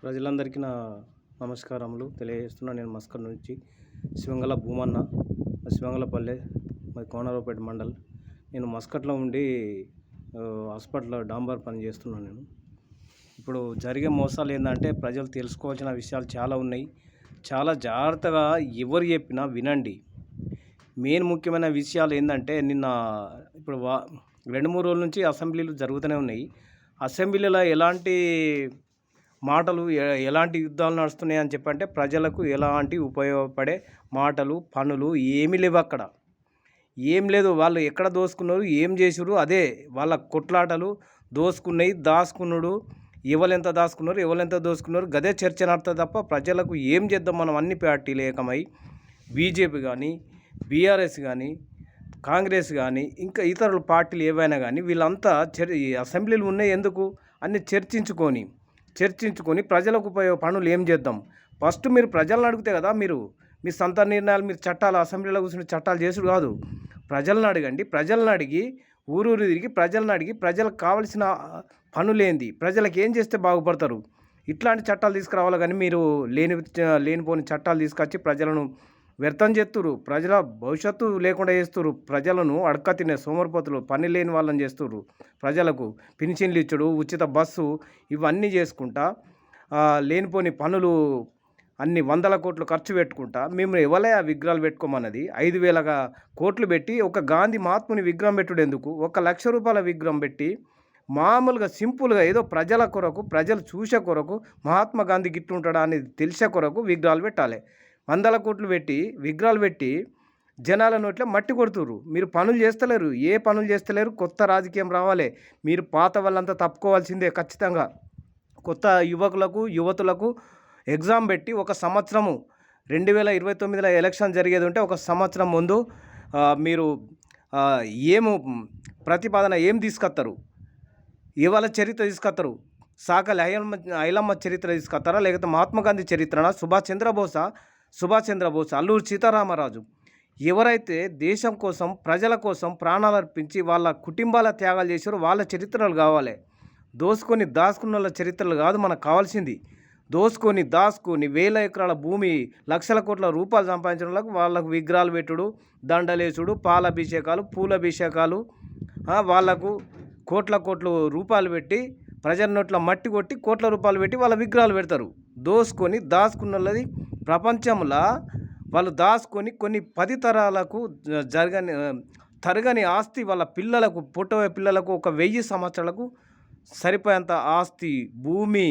ప్రజలందరికీ నా నమస్కారములు తెలియజేస్తున్నా. నేను మస్కర్ నుంచి శివంగల భూమన్న, శివంగలపల్లె, మరి కోనరావుపేట మండల్. నేను మస్కట్లో ఉండి హాస్పిటల్లో డాంబర్ పని చేస్తున్నాను. ఇప్పుడు జరిగే మోసాలు ఏంటంటే ప్రజలు తెలుసుకోవాల్సిన విషయాలు చాలా ఉన్నాయి. చాలా జాగ్రత్తగా ఎవరు చెప్పినా వినండి. మెయిన్ ముఖ్యమైన విషయాలు ఏంటంటే ఇప్పుడు 2-3 రోజుల నుంచి అసెంబ్లీలు జరుగుతూనే ఉన్నాయి. అసెంబ్లీలో ఎలాంటి మాటలు ఎలాంటి యుద్ధాలు నడుస్తున్నాయి అని చెప్పంటే ప్రజలకు ఎలాంటి ఉపయోగపడే మాటలు పనులు ఏమీ లేవు. అక్కడ ఏం లేదు. వాళ్ళు ఎక్కడ దోసుకున్నారు, ఏం చేసారు, అదే వాళ్ళ కొట్లాటలు. దోసుకున్నాయి, దాచుకున్నాడు, ఎవరెంత దాచుకున్నారు, ఎవరెంత దోసుకున్నారు, గదే చర్చ నడుతుంది తప్ప ప్రజలకు ఏం చేద్దాం. మనం అన్ని పార్టీలు ఏకమై బీజేపీ కానీ, బీఆర్ఎస్ కానీ, కాంగ్రెస్ కానీ, ఇంకా ఇతరుల పార్టీలు ఏవైనా కానీ వీళ్ళంతా అసెంబ్లీలు ఉన్నాయి ఎందుకు అన్ని చర్చించుకొని ప్రజలకు ఉపయోగ పనులు ఏం చేద్దాం. ఫస్ట్ మీరు ప్రజలను అడిగితే కదా మీరు మీ సొంత నిర్ణయాలు, మీరు చట్టాలు అసెంబ్లీలో కూర్చుని చట్టాలు చేసుడు కాదు. ప్రజలను అడగండి. ప్రజలను అడిగి ఊరూరు తిరిగి ప్రజలను అడిగి ప్రజలకు కావాల్సిన పనులేంది, ప్రజలకు ఏం చేస్తే బాగుపడతారు, ఇట్లాంటి చట్టాలు తీసుకురావాలి. కానీ మీరు లేనిపోని చట్టాలు తీసుకొచ్చి ప్రజలను వ్యర్థం చేస్తున్నారు. ప్రజల భవిష్యత్తు లేకుండా చేస్తున్నారు. ప్రజలను అడక్క తినే సోమరిపోతులు, పని లేని వాళ్ళని చేస్తున్నారు. ప్రజలకు పింఛన్లు ఇచ్చుడు, ఉచిత బస్సు, ఇవన్నీ చేసుకుంటా లేనిపోని పనులు అన్ని 100 కోట్లు ఖర్చు పెట్టుకుంటా మేము ఎవరే ఆ విగ్రహాలు పెట్టుకోమన్నది. 5,000 కోట్లు పెట్టి ఒక గాంధీ మహాత్ముని విగ్రహం పెట్టుడు ఎందుకు? 1 లక్ష రూపాయల విగ్రహం పెట్టి మామూలుగా సింపుల్గా ఏదో ప్రజల కొరకు, ప్రజలు చూసే కొరకు, మహాత్మా గాంధీ గిట్లుంటాడా అనేది తెలిసే కొరకు విగ్రహాలు పెట్టాలి. 100 కోట్లు పెట్టి విగ్రహాలు పెట్టి జనాల నోట్లో మట్టి కొడుతుర్రు. మీరు పనులు చేస్తలేరు, ఏ పనులు చేస్తలేరు. కొత్త రాజకీయం రావాలి. మీరు పాత వాళ్ళంతా తప్పుకోవాల్సిందే ఖచ్చితంగా. కొత్త యువతులకు ఎగ్జామ్ పెట్టి ఒక సంవత్సరము 2029లో ఎలక్షన్ జరిగేది ఉంటే ఒక సంవత్సరం ముందు మీరు ప్రతిపాదన ఏం తీసుకొస్తారు, ఇవాళ చరిత్ర తీసుకొస్తారు. సాకలి ఐలమ్మ చరిత్ర తీసుకొస్తారా, లేకపోతే మహాత్మా గాంధీ చరిత్రనా, సుభాష్ చంద్రబోస్, అల్లూరి సీతారామరాజు, ఎవరైతే దేశం కోసం ప్రజల కోసం ప్రాణాలు అర్పించి వాళ్ళ కుటుంబాల త్యాగాలు చేశారో వాళ్ళ చరిత్రలు కావాలి. దాచుకున్న వాళ్ళ చరిత్రలు కాదు మనకు కావాల్సింది. దాచుకొని 1,000 ఎకరాల భూమి, లక్షల కోట్ల రూపాయలు సంపాదించిన వాళ్ళకు విగ్రహాలు పెట్టుడు, దండలేసుడు, పాలాభిషేకాలు, పూలభిషేకాలు, వాళ్లకు కోట్ల రూపాయలు పెట్టి ప్రజల నోట్ల మట్టి కొట్టి కోట్ల రూపాయలు పెట్టి వాళ్ళ విగ్రహాలు పెడతారు. దాచుకున్నది ప్రపంచంలో వాళ్ళు దాచుకొని కొన్ని 10 తరాలకు తరగని ఆస్తి వాళ్ళ పిల్లలకు, పుట్టబోయే పిల్లలకు ఒక 1000 సంవత్సరాలకు సరిపోయేంత ఆస్తి, భూమి,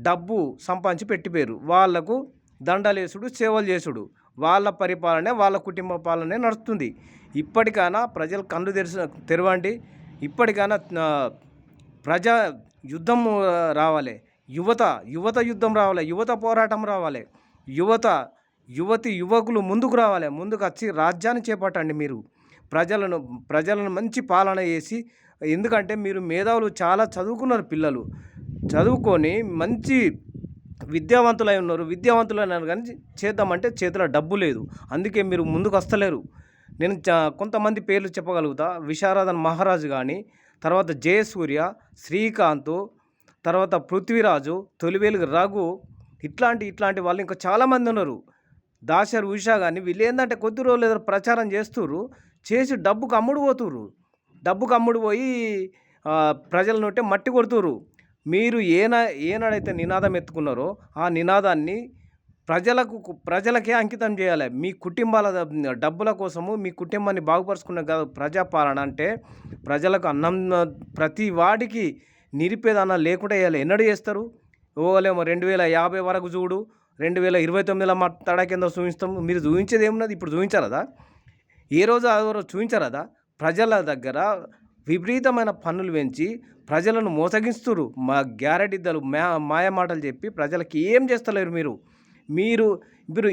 డబ్బు సంపాదించి పెట్టిపోయారు. వాళ్లకు దండలేసుడు, సేవలు చేసుడు, వాళ్ళ పరిపాలనే, వాళ్ళ కుటుంబ పాలనే నడుస్తుంది. ఇప్పటికైనా ప్రజలు కళ్ళు తెరవండి. ఇప్పటికైనా ప్రజా యుద్ధం రావాలి. యువత యుద్ధం రావాలి. యువత పోరాటం రావాలి. యువకులు ముందుకు రావాలి. ముందుకు వచ్చి రాజ్యాన్ని చేపట్టండి. మీరు ప్రజలను మంచి పాలన చేసి, ఎందుకంటే మీరు మేధావులు, చాలా చదువుకున్నారు. పిల్లలు చదువుకొని మంచి విద్యావంతులై ఉన్నారు. కానీ చేద్దామంటే చేతిలో డబ్బు లేదు. అందుకే మీరు ముందుకు వస్తలేరు. నేను కొంతమంది పేర్లు చెప్పగలుగుతా. విశారదన్ మహారాజు కానీ, తర్వాత జయసూర్య, శ్రీకాంత్, తర్వాత పృథ్వీరాజు, తొలివేలుగు రఘు, ఇట్లాంటి వాళ్ళు ఇంకా చాలామంది ఉన్నారు. దాశర్ ఉషా కానీ వీళ్ళు ఏంటంటే కొద్ది రోజులు ఏదో ప్రచారం చేసి డబ్బుకు అమ్ముడు పోయి ప్రజల నోటే మట్టి కొడుతురు. మీరు ఏనాడైతే నినాదం ఎత్తుకున్నారో ఆ నినాదాన్ని ప్రజలకే అంకితం చేయాలి. మీ కుటుంబాల డబ్బుల కోసము మీ కుటుంబాన్ని బాగుపరుచుకునే కాదు ప్రజాపాలన అంటే. ప్రజలకు అన్నం ప్రతి వాడికి నిరుపేదన్న లేకుండా వేయాలి. ఎన్నడూ చేస్తారు? ఓలేమో 2050 వరకు చూడు, 2029లో మా తడా కింద చూపిస్తాం. మీరు చూపించేది ఏమున్నది? ఇప్పుడు చూపించారదా? ఏ రోజు ఆ రోజు చూపించారదా? ప్రజల దగ్గర విపరీతమైన పన్నులు పెంచి ప్రజలను మోసగిస్తున్నారు. మా గ్యారెంటీద్దలు మాయ మాటలు చెప్పి ప్రజలకి ఏం చేస్తలేరు. మీరు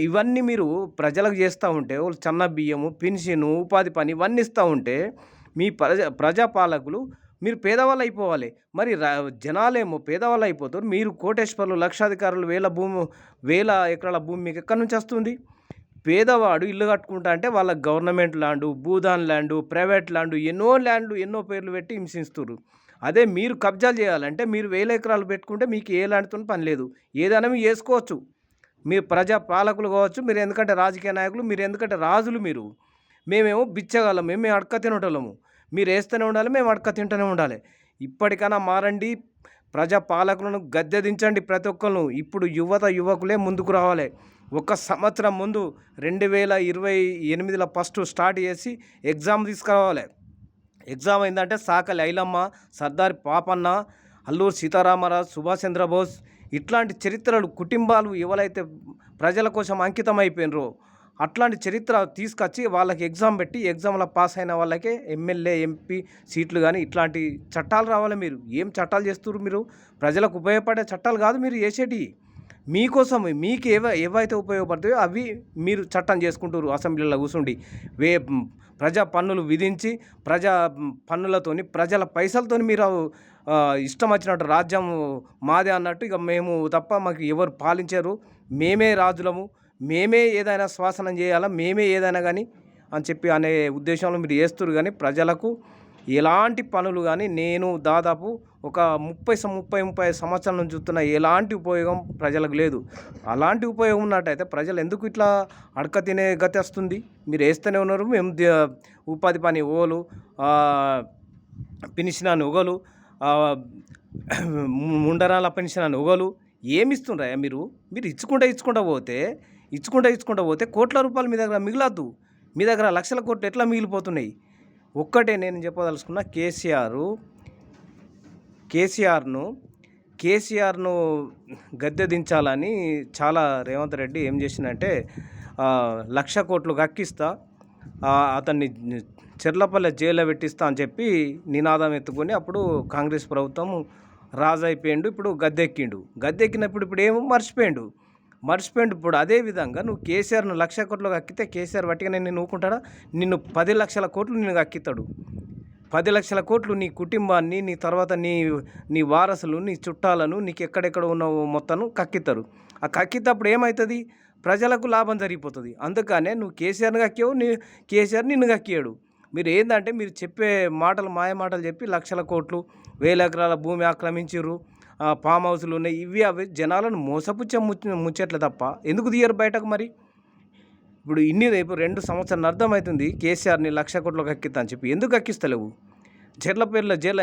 ఇవన్నీ మీరు ప్రజలకు చేస్తూ ఉంటే, వాళ్ళు సన్న బియ్యము, పెన్షను, ఉపాధి పని ఇవన్నీ ఇస్తూ ఉంటే మీ ప్రజాపాలకులు మీరు పేదవాళ్ళు అయిపోవాలి. మరి జనాలేమో పేదవాళ్ళు అయిపోతారు. మీరు కోటేశ్వర్లు, లక్షాధికారులు, 1000 ఎకరాల భూమి మీకు ఎక్కడి నుంచి వస్తుంది? పేదవాడు ఇల్లు కట్టుకుంటా అంటే వాళ్ళ government land, Bhoodan land, private land, ఎన్నో పేర్లు పెట్టి హింసిస్తున్నారు. అదే మీరు కబ్జాలు చేయాలంటే మీరు 1000 ఎకరాలు పెట్టుకుంటే మీకు ఎలాంటితోని పని లేదు. ఏదైనా మీరు చేసుకోవచ్చు. మీరు ప్రజా పాలకులు కావచ్చు, మీరు ఎందుకంటే రాజకీయ నాయకులు, మీరు ఎందుకంటే రాజులు మీరు. మేమేమో బిచ్చగాళ్ళం, మేము అడక్క తినేటోళ్ళము. మీరు వేస్తూనే ఉండాలి, మేము అడక్క తింటూనే ఉండాలి. ఇప్పటికైనా మారండి, ప్రజా పాలకులను గద్దె దించండి ప్రతి ఒక్కళ్ళు. ఇప్పుడు యువకులే ముందుకు రావాలి. ఒక సంవత్సరం ముందు 2028లో ఫస్ట్ స్టార్ట్ చేసి ఎగ్జామ్ తీసుకురావాలి. ఎగ్జామ్ ఏంటంటే సాకలి ఐలమ్మ, సర్దార్ పాపన్న, అల్లూరు సీతారామరాజు, సుభాష్ చంద్రబోస్ ఇట్లాంటి చరిత్రలు కుటుంబాలు ఎవరైతే ప్రజల కోసం అంకితం అయిపోయినరో అట్లాంటి చరిత్ర తీసుకొచ్చి వాళ్ళకి ఎగ్జామ్ పెట్టి ఎగ్జామ్లో పాస్ అయిన వాళ్ళకే ఎమ్మెల్యే ఎంపీ సీట్లు కానీ ఇట్లాంటి చట్టాలు రావాలి. మీరు ఏం చట్టాలు చేస్తున్నారు? మీరు ప్రజలకు ఉపయోగపడే చట్టాలు కాదు మీరు చేసేటివి. మీకోసం మీకు ఏవైతే ఉపయోగపడతాయో అవి మీరు చట్టం చేసుకుంటారు. అసెంబ్లీలో కూర్చుండి ప్రజా పన్నులు విధించి ప్రజా పన్నులతోని ప్రజల పైసలతోని మీరు ఇష్టం వచ్చినట్టు రాజ్యం మాదే అన్నట్టు ఇక మేము తప్ప మాకు ఎవరు పాలించారు, మేమే రాజులము, మేమే ఏదైనా శాసనం చేయాలా, మేమే ఏదైనా కానీ అని చెప్పి అనే ఉద్దేశంలో మీరు చేస్తున్నారు. కానీ ప్రజలకు ఎలాంటి పనులు కానీ నేను దాదాపు ఒక 30 సంవత్సరాల నుంచి చూస్తున్న ఎలాంటి ఉపయోగం ప్రజలకు లేదు. అలాంటి ఉపయోగం ఉన్నట్టయితే ప్రజలు ఎందుకు ఇట్లా అడక తినే గతి వస్తుంది? మీరు వేస్తూనే ఉన్నారు. మేము ఉపాధి పని ఓలు, పెన్షన్ అని ఒగలు, ముండరాల పెన్షన్ అని ఒగలు ఏమిస్తుండ్రా మీరు? మీరు ఇచ్చుకుంటా పోతే కోట్ల రూపాయలు మీ దగ్గర మిగలద్దు. మీ దగ్గర లక్షల కోట్లు ఎట్లా మిగిలిపోతున్నాయి? ఒక్కటే నేను చెప్పదలుచుకున్న, కేసీఆర్ను గద్దె దించాలని చాలా రేవంత్ రెడ్డి ఏం చేసిందంటే 1,00,000 కోట్లు కక్కిస్తా, అతన్ని చెర్లపల్లె జైల్లో పెట్టిస్తా అని చెప్పి నినాదం ఎత్తుకొని అప్పుడు కాంగ్రెస్ ప్రభుత్వం రాజు అయిపోయిండు. ఇప్పుడు గద్దెక్కినప్పుడు ఇప్పుడు ఏమో మర్చిపోయిండు. ఇప్పుడు అదేవిధంగా నువ్వు కేసీఆర్ను 1,00,000 కోట్లు కక్కితే కేసీఆర్ వట్టిగానే నిన్ను ఊరుకుంటాడా? నిన్ను 10 లక్షల కోట్లు నిన్ను కక్కిస్తాడు. 10 లక్షల కోట్లు నీ కుటుంబాన్ని, నీ తర్వాత నీ వారసులు, నీ చుట్టాలను, నీకు ఎక్కడెక్కడ ఉన్న మొత్తం కక్కిస్తారు. ఆ కక్కితప్పుడు ఏమవుతుంది? ప్రజలకు లాభం జరిగిపోతుంది. అందుకనే నువ్వు కేసీఆర్ని కక్కావు, కేసీఆర్ నిన్ను కక్కియాడు. మీరు ఏంటంటే మీరు చెప్పే మాటలు మాయ మాటలు చెప్పి 1,00,000 కోట్లు, 1000 ఎకరాల భూమి ఆక్రమించిర్రు, ఫామ్ హౌస్లు ఉన్నాయి, అవి జనాలను మోసపుచ్చే ముచ్చట్లు తప్ప ఎందుకు తీయరు బయటకు? మరి ఇప్పుడు రేపు 2 సంవత్సరాలు అర్థమవుతుంది కేసీఆర్ని 1,00,000 కోట్లు కక్కిస్తా అని చెప్పి. ఎందుకు కక్కిస్తలేవు? జైల్లో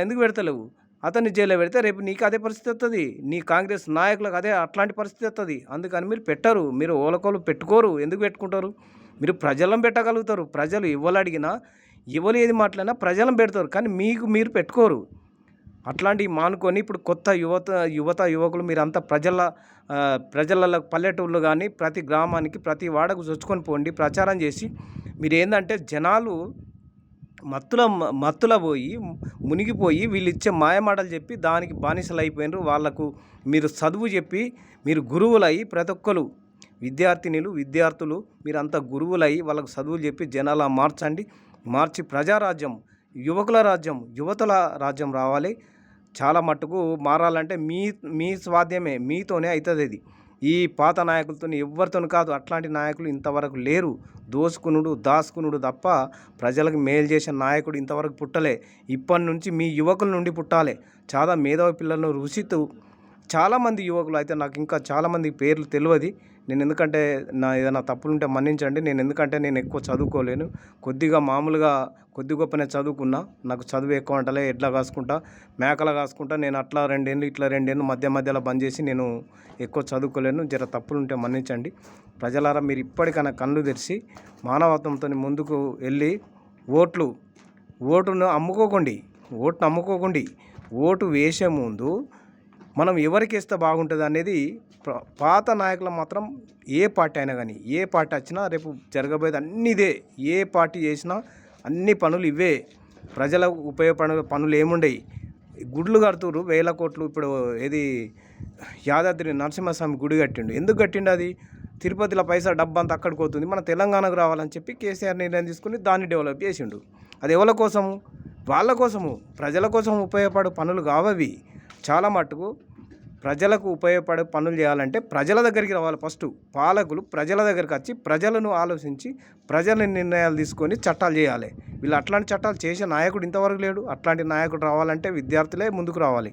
ఎందుకు పెడతలేవు? అతన్ని జైల్లో పెడితే రేపు నీకు అదే పరిస్థితి వస్తుంది, నీ కాంగ్రెస్ నాయకులకు అట్లాంటి పరిస్థితి వస్తుంది. అందుకని మీరు పెట్టరు, మీరు ఓలకోలు పెట్టుకోరు. ఎందుకు పెట్టుకుంటారు? మీరు ప్రజలను పెట్టగలుగుతారు. ప్రజలు ఎవరు అడిగినా, ఎవరు ఏది మాట్లాడినా ప్రజలను పెడతారు, కానీ మీరు పెట్టుకోరు. అట్లాంటివి మానుకొని ఇప్పుడు కొత్త యువకులు మీరంతా ప్రజలలో పల్లెటూళ్ళు కానీ ప్రతి గ్రామానికి ప్రతి వాడకు చొచ్చుకొని పోండి, ప్రచారం చేసి మీరు ఏంటంటే జనాలు మత్తుల పోయి మునిగిపోయి వీళ్ళు ఇచ్చే మాయమాటలు చెప్పి దానికి బానిసలు అయిపోయినారు. వాళ్ళకు మీరు చదువు చెప్పి మీరు గురువులై ప్రతి ఒక్కరు విద్యార్థులు మీరంతా గురువులై వాళ్ళకు చదువులు చెప్పి జనాల మార్చి ప్రజారాజ్యం, యువతుల రాజ్యం రావాలి. చాలా మట్టుకు మారాలంటే మీ స్వాధ్యమే, మీతోనే అవుతుంది. అది ఈ పాత నాయకులతో ఎవరితో కాదు. అట్లాంటి నాయకులు ఇంతవరకు లేరు. దాసుకునుడు తప్ప ప్రజలకు మేలు చేసే నాయకుడు ఇంతవరకు పుట్టలే. ఇప్పటి నుంచి మీ యువకుల నుండి పుట్టాలి. చాలా మేధావి పిల్లలను రుచితూ చాలామంది యువకులు అయితే నాకు ఇంకా చాలామంది పేర్లు తెలియదు. నేను ఎందుకంటే ఏదైనా తప్పులుంటే మన్నించండి. నేను ఎక్కువ చదువుకోలేను, మామూలుగా కొద్ది గొప్పనే చదువుకున్నా. నాకు చదువు ఎక్కువ అంటలే, ఎడ్ల కాసుకుంటా, మేకల కాసుకుంటా. నేను అట్లా 2 ఏళ్ళు ఇట్లా 2 ఏళ్ళు మధ్యలో బంద్ చేసి నేను ఎక్కువ చదువుకోలేను. జర తప్పులుంటే మన్నించండి. ప్రజలారా మీరు ఇప్పటికైనా కళ్ళు తెరిచి మానవత్వంతో ముందుకు వెళ్ళి ఓటును అమ్ముకోకండి. ఓటు వేసే ముందు మనం ఎవరికి వేస్తే బాగుంటుంది అనేది పాత నాయకులు మాత్రం ఏ పార్టీ అయినా కానీ, ఏ పార్టీ వచ్చినా రేపు జరగబోయేది అన్నీ ఇదే. ఏ పార్టీ చేసినా అన్ని పనులు ఇవే. ప్రజలకు ఉపయోగపడే పనులు ఏముండయి. గుడులు కడుతురు 1000 కోట్లు. ఇప్పుడు యాదాద్రి నరసింహస్వామి గుడి కట్టిండు. ఎందుకు కట్టిండు? అది తిరుపతిలో డబ్బంతా అక్కడికి పోతుంది, మన తెలంగాణకు రావాలని చెప్పి కేసీఆర్ నిర్ణయం తీసుకుని దాన్ని డెవలప్ చేసిండు. అది ఎవరి కోసము? వాళ్ళ కోసము, ప్రజల కోసం ఉపయోగపడే పనులు కావవి. చాలా మట్టుకు ప్రజలకు ఉపయోగపడే పనులు చేయాలంటే ప్రజల దగ్గరికి రావాలి. ఫస్ట్ పాలకులు ప్రజల దగ్గరికి వచ్చి ప్రజలను ఆలోచించి ప్రజల నిర్ణయాలు తీసుకొని చట్టాలు చేయాలి. వీళ్ళు అట్లాంటి చట్టాలు చేసే నాయకుడు ఇంతవరకు లేడు. అట్లాంటి నాయకుడు రావాలంటే విద్యార్థులే ముందుకు రావాలి.